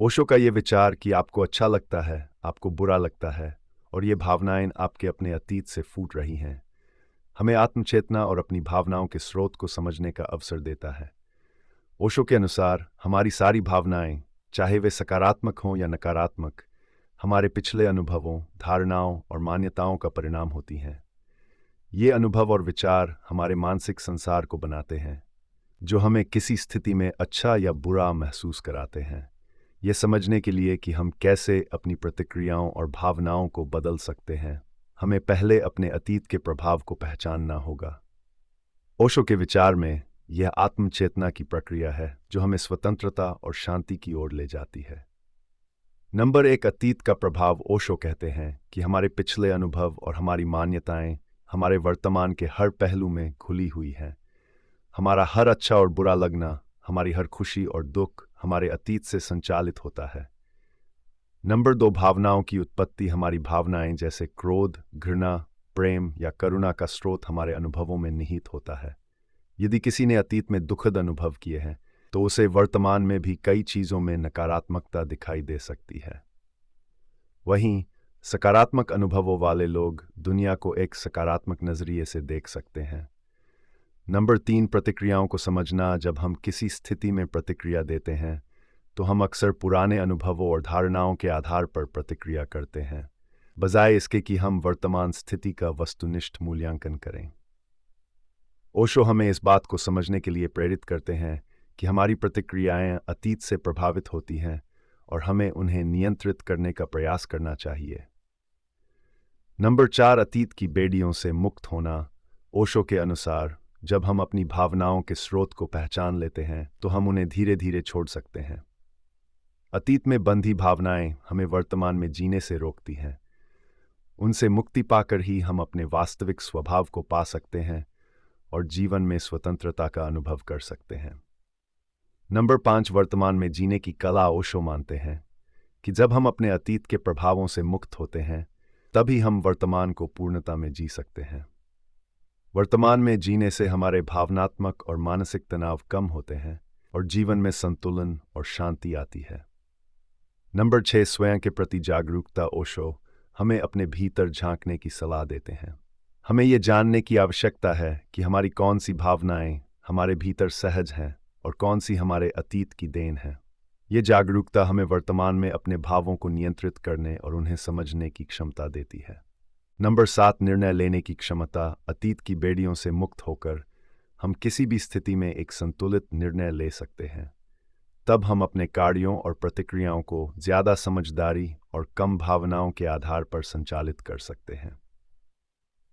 ओशो का ये विचार कि आपको अच्छा लगता है, आपको बुरा लगता है और ये भावनाएं आपके अपने अतीत से फूट रही हैं, हमें आत्मचेतना और अपनी भावनाओं के स्रोत को समझने का अवसर देता है। ओशो के अनुसार हमारी सारी भावनाएं, चाहे वे सकारात्मक हों या नकारात्मक, हमारे पिछले अनुभवों, धारणाओं और मान्यताओं का परिणाम होती हैं। ये अनुभव और विचार हमारे मानसिक संसार को बनाते हैं, जो हमें किसी स्थिति में अच्छा या बुरा महसूस कराते हैं। ये समझने के लिए कि हम कैसे अपनी प्रतिक्रियाओं और भावनाओं को बदल सकते हैं, हमें पहले अपने अतीत के प्रभाव को पहचानना होगा। ओशो के विचार में यह आत्मचेतना की प्रक्रिया है जो हमें स्वतंत्रता और शांति की ओर ले जाती है। नंबर 1, अतीत का प्रभाव। ओशो कहते हैं कि हमारे पिछले अनुभव और हमारी मान्यताएं हमारे वर्तमान के हर पहलू में घुली हुई हैं। हमारा हर अच्छा और बुरा लगना, हमारी हर खुशी और दुख हमारे अतीत से संचालित होता है। नंबर 2, भावनाओं की उत्पत्ति। हमारी भावनाएं जैसे क्रोध, घृणा, प्रेम या करुणा का स्रोत हमारे अनुभवों में निहित होता है। यदि किसी ने अतीत में दुखद अनुभव किए हैं तो उसे वर्तमान में भी कई चीज़ों में नकारात्मकता दिखाई दे सकती है। वहीं सकारात्मक अनुभवों वाले लोग दुनिया को एक सकारात्मक नज़रिए से देख सकते हैं। नंबर 3, प्रतिक्रियाओं को समझना। जब हम किसी स्थिति में प्रतिक्रिया देते हैं तो हम अक्सर पुराने अनुभवों और धारणाओं के आधार पर प्रतिक्रिया करते हैं, बजाय इसके कि हम वर्तमान स्थिति का वस्तुनिष्ठ मूल्यांकन करें। ओशो हमें इस बात को समझने के लिए प्रेरित करते हैं कि हमारी प्रतिक्रियाएं अतीत से प्रभावित होती हैं और हमें उन्हें नियंत्रित करने का प्रयास करना चाहिए। नंबर 4, अतीत की बेड़ियों से मुक्त होना। ओशो के अनुसार जब हम अपनी भावनाओं के स्रोत को पहचान लेते हैं तो हम उन्हें धीरे धीरे छोड़ सकते हैं। अतीत में बंधी भावनाएं हमें वर्तमान में जीने से रोकती हैं। उनसे मुक्ति पाकर ही हम अपने वास्तविक स्वभाव को पा सकते हैं और जीवन में स्वतंत्रता का अनुभव कर सकते हैं। नंबर 5, वर्तमान में जीने की कला। ओशो मानते हैं कि जब हम अपने अतीत के प्रभावों से मुक्त होते हैं तभी हम वर्तमान को पूर्णता में जी सकते हैं। वर्तमान में जीने से हमारे भावनात्मक और मानसिक तनाव कम होते हैं और जीवन में संतुलन और शांति आती है। नंबर 6, स्वयं के प्रति जागरूकता। ओशो हमें अपने भीतर झांकने की सलाह देते हैं। हमें ये जानने की आवश्यकता है कि हमारी कौन सी भावनाएं हमारे भीतर सहज हैं और कौन सी हमारे अतीत की देन है। ये जागरूकता हमें वर्तमान में अपने भावों को नियंत्रित करने और उन्हें समझने की क्षमता देती है। नंबर 7, निर्णय लेने की क्षमता। अतीत की बेड़ियों से मुक्त होकर हम किसी भी स्थिति में एक संतुलित निर्णय ले सकते हैं। तब हम अपने कार्यों और प्रतिक्रियाओं को ज़्यादा समझदारी और कम भावनाओं के आधार पर संचालित कर सकते हैं।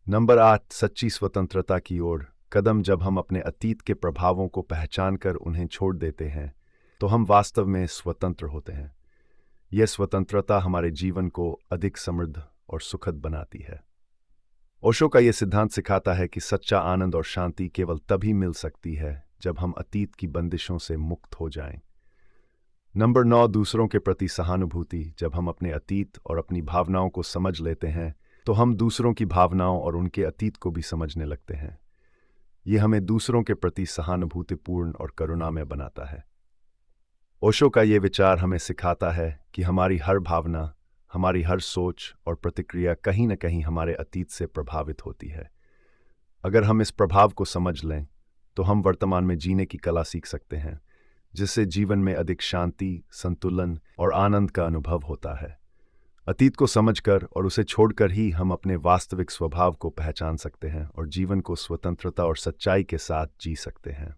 नंबर 8, सच्ची स्वतंत्रता की ओर कदम। जब हम अपने अतीत के प्रभावों को पहचानकर उन्हें छोड़ देते हैं तो हम वास्तव में स्वतंत्र होते हैं। यह स्वतंत्रता हमारे जीवन को अधिक समृद्ध और सुखद बनाती है। ओशो का यह सिद्धांत सिखाता है कि सच्चा आनंद और शांति केवल तभी मिल सकती है जब हम अतीत की बंदिशों से मुक्त हो जाएं। नंबर 9, दूसरों के प्रति सहानुभूति। जब हम अपने अतीत और अपनी भावनाओं को समझ लेते हैं तो हम दूसरों की भावनाओं और उनके अतीत को भी समझने लगते हैं। ये हमें दूसरों के प्रति सहानुभूतिपूर्ण और करुणामय बनाता है। ओशो का ये विचार हमें सिखाता है कि हमारी हर भावना, हमारी हर सोच और प्रतिक्रिया कहीं न कहीं हमारे अतीत से प्रभावित होती है। अगर हम इस प्रभाव को समझ लें तो हम वर्तमान में जीने की कला सीख सकते हैं, जिससे जीवन में अधिक शांति, संतुलन और आनंद का अनुभव होता है। अतीत को समझकर और उसे छोड़कर ही हम अपने वास्तविक स्वभाव को पहचान सकते हैं और जीवन को स्वतंत्रता और सच्चाई के साथ जी सकते हैं।